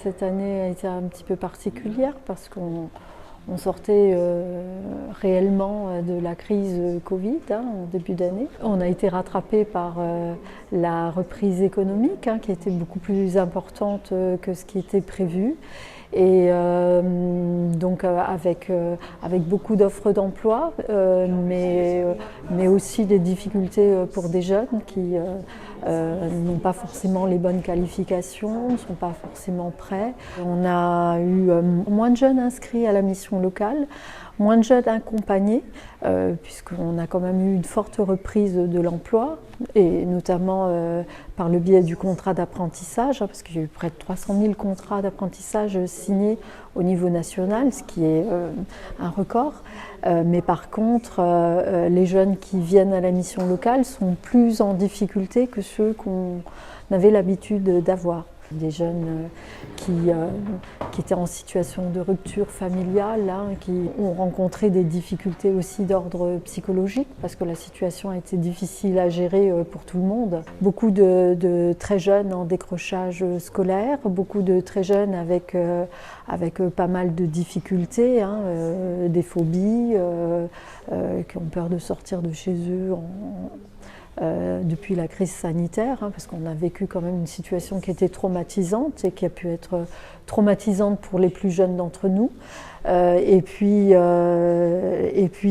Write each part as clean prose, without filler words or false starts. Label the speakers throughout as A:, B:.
A: Cette année a été un petit peu particulière parce qu'on sortait réellement de la crise Covid en début d'année. On a été rattrapé par la reprise économique qui était beaucoup plus importante que ce qui était prévu. Et donc avec beaucoup d'offres d'emploi, mais aussi des difficultés pour des jeunes qui n'ont pas forcément les bonnes qualifications, ne sont pas forcément prêts. On a eu moins de jeunes inscrits à la mission locale, moins de jeunes accompagnés, puisqu'on a quand même eu une forte reprise de l'emploi, et notamment par le biais du contrat d'apprentissage, parce qu'il y a eu près de 300 000 contrats d'apprentissage signés au niveau national, ce qui est un record. Mais par contre, les jeunes qui viennent à la mission locale sont plus en difficulté que ceux qu'on avait l'habitude d'avoir. Des jeunes qui étaient en situation de rupture familiale, qui ont rencontré des difficultés aussi d'ordre psychologique parce que la situation a été difficile à gérer pour tout le monde. Beaucoup de très jeunes en décrochage scolaire, beaucoup de très jeunes avec pas mal de difficultés, des phobies, qui ont peur de sortir de chez eux depuis la crise sanitaire, parce qu'on a vécu quand même une situation qui était traumatisante et qui a pu être traumatisante pour les plus jeunes d'entre nous. Et puis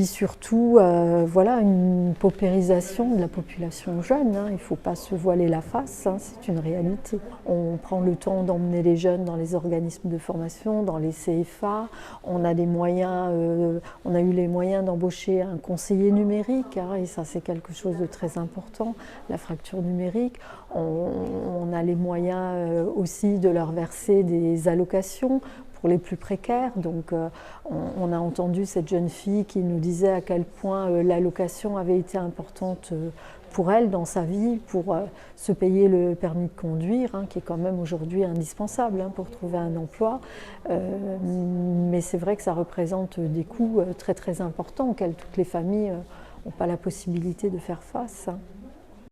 A: surtout, voilà, une paupérisation de la population jeune. Il ne faut pas se voiler la face, c'est une réalité. On prend le temps d'emmener les jeunes dans les organismes de formation, dans les CFA. On a des moyens, on a eu les moyens d'embaucher un conseiller numérique, et ça c'est quelque chose de très important, la fracture numérique. On a les moyens aussi de leur verser des allocations pour les plus précaires. Donc on a entendu cette jeune fille qui nous disait à quel point l'allocation avait été importante pour elle dans sa vie, pour se payer le permis de conduire, qui est quand même aujourd'hui indispensable pour trouver un emploi. Mais c'est vrai que ça représente des coûts très très importants auxquels toutes les familles n'ont pas la possibilité de faire face.